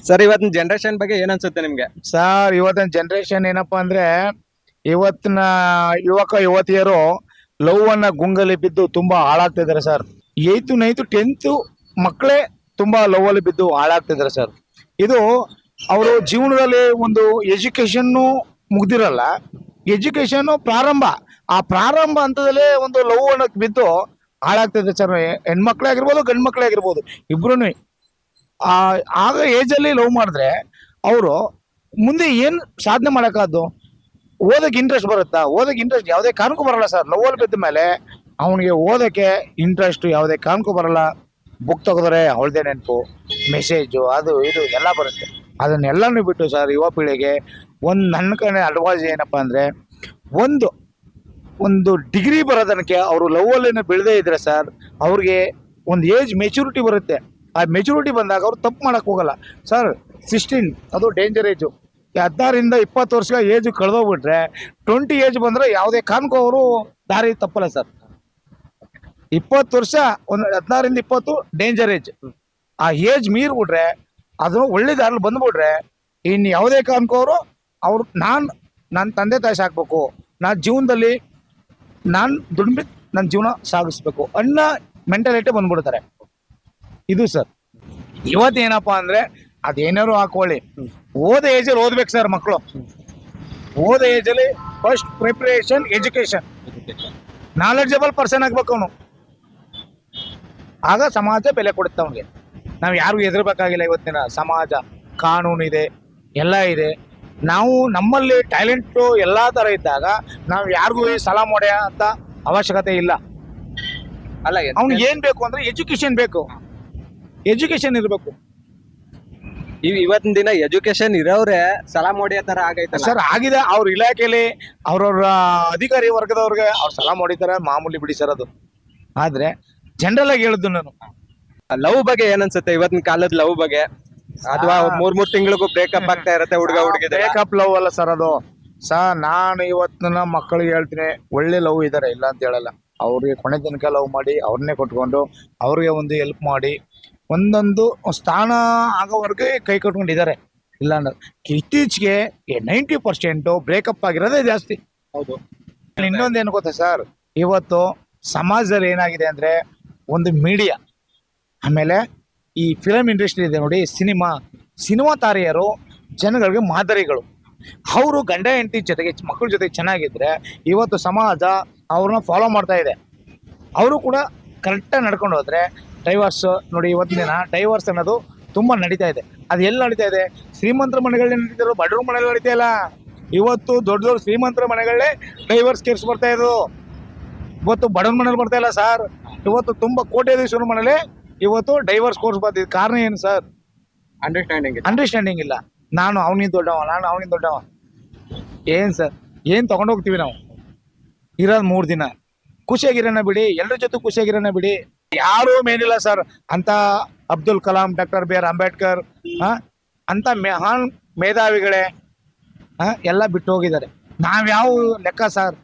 Sir ಇವತ್ತಿನ generation ಬಗ್ಗೆ ಏನ್ ಅನ್ಸುತ್ತೆ ನಿಮ್ಗೆ? ಸರ್ ಇವತ್ತಿನ ಜನರೇಷನ್ ಏನಪ್ಪಾ ಅಂದ್ರೆ ಇವತ್ತಿನ ಯುವತಿಯರು ಲವ್ ಅನ್ನ ಗುಂಗಲಿ ಬಿದ್ದು ತುಂಬಾ ಹಾಳಾಗ್ತಿದ್ದಾರೆ ಸರ್. 8th 9th 10th ಮಕ್ಕಳೇ ತುಂಬಾ ಲವ್ ಅಲ್ಲಿ ಬಿದ್ದು ಹಾಳಾಗ್ತಿದ್ದಾರೆ ಸರ್. ಇದು ಅವರು ಜೀವನದಲ್ಲಿ ಒಂದು ಎಜುಕೇಶನ್ ಮುಗ್ದಿರಲ್ಲ, ಎಜುಕೇಶನ್ ಪ್ರಾರಂಭ, ಆ ಪ್ರಾರಂಭ ಹಂತದಲ್ಲೇ ಒಂದು ಲವ್ ಅನ್ನಕ್ ಬಿದ್ದು ಹಾಳಾಗ್ತಿದೆ ಸರ್. ಹೆಣ್ಮಕ್ಳೇ ಆಗಿರ್ಬೋದು ಗಂಡ್ ಮಕ್ಳೇ ಆಗಿರ್ಬೋದು ಇಬ್ರು ಆಗ ಏಜ್ ಅಲ್ಲಿ ಲವ್ ಮಾಡಿದ್ರೆ ಅವರು ಮುಂದೆ ಏನ್ ಸಾಧನೆ ಮಾಡಕ್ಕಾದ್ದು? ಓದಕ್ಕೆ ಇಂಟ್ರೆಸ್ಟ್ ಬರುತ್ತಾ? ಓದಕ್ಕೆ ಇಂಟ್ರೆಸ್ಟ್ ಯಾವುದೇ ಕಾರಣಕ್ಕೂ ಬರಲ್ಲ ಸರ್. ಲವ್ ಅಲ್ಲಿ ಬಿದ್ದ ಮೇಲೆ ಅವನಿಗೆ ಓದಕ್ಕೆ ಇಂಟ್ರೆಸ್ಟ್ ಯಾವುದೇ ಕಾರಣಕ್ಕೂ ಬರಲ್ಲ. ಬುಕ್ ತೆಗೆದ್ರೆ ಅವಳದೇ ನೆನಪು, ಮೆಸೇಜು, ಅದು ಇದು ಎಲ್ಲ ಬರುತ್ತೆ. ಅದನ್ನೆಲ್ಲನೂ ಬಿಟ್ಟು ಸರ್ ಯುವ ಪೀಳಿಗೆ ನನ್ನ ಕಡೆ ಅಡ್ವೈಸ್ ಏನಪ್ಪಾ ಅಂದ್ರೆ ಒಂದು ಡಿಗ್ರಿ ಬರೋದಕ್ಕೆ ಅವರು ಲವ್ ಅಲ್ಲಿ ಬೆಳೆದೇ ಇದ್ರೆ ಸರ್ ಅವ್ರಿಗೆ ಒಂದು ಏಜ್ ಮೆಚುರಿಟಿ ಬರುತ್ತೆ. ಆ ಮೆಚುರಿಟಿ ಬಂದಾಗ ಅವ್ರು ತಪ್ಪು ಮಾಡಕ್ ಹೋಗಲ್ಲ ಸರ್. 16 ಅದು ಡೇಂಜರ್ ಏಜು. 16ರಿಂದ 20 ವರ್ಷ ಏಜ್ ಕಳೆದೋಗ್ಬಿಟ್ರೆ 20 ಏಜ್ ಬಂದ್ರೆ ಯಾವುದೇ ಕಾರಣಕ್ಕೂ ಅವರು ದಾರಿ ತಪ್ಪಲ್ಲ ಸರ್. 20 ವರ್ಷ, ಒಂದು 16ರಿಂದ 20 ಡೇಂಜರ್ ಏಜ್. ಆ ಏಜ್ ಮೀರ್ಬಿಟ್ರೆ, ಅದು ಒಳ್ಳೆ ದಾರಲ್ಲಿ ಬಂದ್ಬಿಟ್ರೆ ಇನ್ನು ಯಾವುದೇ ಕಾರಣಕ್ಕೂ ಅವ್ರು ನನ್ನ ತಂದೆ ತಾಯಿ ಸಾಕ್ಬೇಕು, ನಾನು ಜೀವನದಲ್ಲಿ ನಾನು ದುಡ್ಡು ನನ್ನ ಜೀವನ ಸಾಗಿಸ್ಬೇಕು ಅನ್ನೋ ಮೆಂಟಾಲಿಟಿ ಬಂದ್ಬಿಡ್ತಾರೆ. ಇದು ಸರ್ ಇವತ್ತೇನಪ್ಪಾ ಅಂದ್ರೆ ಅದೇನಾರು ಹಾಕೊಳ್ಳಿ, ಓದ ಏಜಲ್ಲಿ ಓದ್ಬೇಕು ಸರ್ ಮಕ್ಕಳು. ಓದ ಏಜಲ್ಲಿ first preparation education, knowledgeable person ಆಗ್ಬೇಕು ಅವನು. ಆಗ ಸಮಾಜ ಬೆಲೆ ಕೊಡುತ್ತೆ ಅವನಿಗೆ. ನಾವು ಯಾರಿಗೂ ಹೆದರ್ಬೇಕಾಗಿಲ್ಲ. ಇವತ್ತಿನ ಸಮಾಜ ಕಾನೂನು ಇದೆ, ಎಲ್ಲ ಇದೆ. ನಾವು ನಮ್ಮಲ್ಲಿ ಟ್ಯಾಲೆಂಟು ಎಲ್ಲಾ ತರ ಇದ್ದಾಗ ನಾವು ಯಾರಿಗೂ ಸಲಾ ಮಾಡೋ ಅಂತ ಅವಶ್ಯಕತೆ ಇಲ್ಲ. ಅಲ್ಲ ಅವ್ನಿಗೆ ಏನ್ ಬೇಕು ಅಂದ್ರೆ ಎಜುಕೇಶನ್ ಬೇಕು, ಎಜುಕೇಶನ್ ಇರಬೇಕು. ಇವತ್ತಿನ ದಿನ ಎಜುಕೇಶನ್ ಇರೋರೆ ಸಲಾ ಹೊಡಿಯೋ ತರ ಆಗೈತಲ್ಲ ಸರ್. ಆಗಿದೆ ಅವ್ರ ಇಲಾಖೆಯಲ್ಲಿ ಅವ್ರವ್ರ ಅಧಿಕಾರಿ ವರ್ಗದವ್ರಿಗೆ ಅವ್ರು ಸಲಾ ಹೊಡಿತಾರೆ, ಮಾಮೂಲಿ ಬಿಡಿ ಸರ್ ಅದು. ಆದ್ರೆ ಜನರಲ್ ಆಗಿ ಹೇಳಿದ್ದು ನಾನು ಲವ್ ಬಗ್ಗೆ ಏನ್ ಅನ್ಸುತ್ತೆ? ಇವತ್ತಿನ ಕಾಲದ ಲವ್ ಬಗ್ಗೆ, ಅಥವಾ 3 ತಿಂಗಳಿಗೂ ಬ್ರೇಕಪ್ ಆಗ್ತಾ ಇರತ್ತೆ ಹುಡುಗ ಹುಡುಗಿ. ಬ್ರೇಕಪ್ ಲವ್ ಅಲ್ಲ ಸರ್ ಅದು. ಸರ್ ನಾನು ಇವತ್ತಿನ ಮಕ್ಕಳಿಗೆ ಹೇಳ್ತೀನಿ, ಒಳ್ಳೆ ಲವ್ ಇದಾರೆ, ಇಲ್ಲ ಅಂತ ಹೇಳಲ್ಲ. ಅವ್ರಿಗೆ ಕೊನೆ ತನಕ ಲವ್ ಮಾಡಿ ಅವ್ರನ್ನೇ ಕೊಟ್ಕೊಂಡು ಅವ್ರಿಗೆ ಒಂದು ಹೆಲ್ಪ್ ಮಾಡಿ ಒಂದೊಂದು ಸ್ಥಾನ ಆಗೋವರೆಗೆ ಕೈ ಕಟ್ಕೊಂಡಿದ್ದಾರೆ. ಇಲ್ಲ ಅಂದ್ರೆ ಇತ್ತೀಚೆಗೆ 90% ಬ್ರೇಕಪ್ ಆಗಿರೋದೇ ಜಾಸ್ತಿ. ಹೌದು. ಇನ್ನೊಂದೇನು ಗೊತ್ತಾ ಸರ್, ಇವತ್ತು ಸಮಾಜದಲ್ಲಿ ಏನಾಗಿದೆ ಅಂದ್ರೆ ಒಂದು ಮೀಡಿಯಾ, ಆಮೇಲೆ ಈ ಫಿಲಮ್ ಇಂಡಸ್ಟ್ರಿ ಇದೆ ನೋಡಿ, ಸಿನಿಮಾ ತಾರೆಯರು ಜನಗಳಿಗೆ ಮಾದರಿಗಳು. ಅವರು ಗಂಡ ಹೆಂಡತಿ ಜೊತೆಗೆ ಮಕ್ಕಳ ಜೊತೆಗೆ ಚೆನ್ನಾಗಿದ್ರೆ ಇವತ್ತು ಸಮಾಜ ಅವ್ರನ್ನ ಫಾಲೋ ಮಾಡ್ತಾ ಇದೆ. ಅವರು ಕೂಡ ಕರೆಕ್ಟಾಗಿ ನಡ್ಕೊಂಡು ಹೋದ್ರೆ ಡೈವರ್ಸ್ ನೋಡಿ, ಇವತ್ತಿನ ದಿನ ಡೈವರ್ಸ್ ಅನ್ನೋದು ತುಂಬಾ ನಡೀತಾ ಇದೆ. ಅದು ಎಲ್ಲಿ ನಡೀತಾ ಇದೆ? ಶ್ರೀಮಂತರ ಮನೆಗಳೇ ನಡೀತಿರೋ, ಬಡವ್ರ ಮನೆಗಳು ನಡೀತಾ ಇಲ್ಲ. ಇವತ್ತು ದೊಡ್ಡ ಶ್ರೀಮಂತರ ಮನೆಗಳೇ ಡೈವರ್ಸ್ ಕೇಸ್ ಬರ್ತಾ ಇರೋದು. ಇವತ್ತು ಬಡವ್ರ ಮನೇಲಿ ಬರ್ತಾ ಇಲ್ಲ ಸರ್. ಇವತ್ತು ತುಂಬಾ ಕೋಟ್ಯಾಧೀಶ್ವರ ಮನೇಲಿ ಇವತ್ತು ಡೈವರ್ಸ್ ಕೋರ್ಸ್ ಬರ್ತಿದೆ. ಕಾರಣ ಏನು ಸರ್? ಅಂಡರ್ಸ್ಟ್ಯಾಂಡಿಂಗ್ ಇಲ್ಲ. ನಾನು ಅವನಿಗೆ ದೊಡ್ಡವ. ಏನ್ ಸರ್, ಏನ್ ತಗೊಂಡೋಗ್ತೀವಿ ನಾವು? ಇರೋದು 3 ದಿನ, ಖುಷಿಯಾಗಿರೋಣ ಬಿಡಿ, ಎಲ್ಲರ ಜೊತೆ ಖುಷಿಯಾಗಿರೋಣ ಬಿಡಿ. ಯಾರೂ ಮೇನಿಲ್ಲ ಸರ್ ಅಂತ. Abdul Kalam, doctor B R Ambedkar ಅಂತ ಮಹಾನ್ ಮೇಧಾವಿಗಳೇ ಎಲ್ಲ ಬಿಟ್ಟು ಹೋಗಿದ್ದಾರೆ. ನಾವ್ಯಾವ ಲೆಕ್ಕ ಸರ್?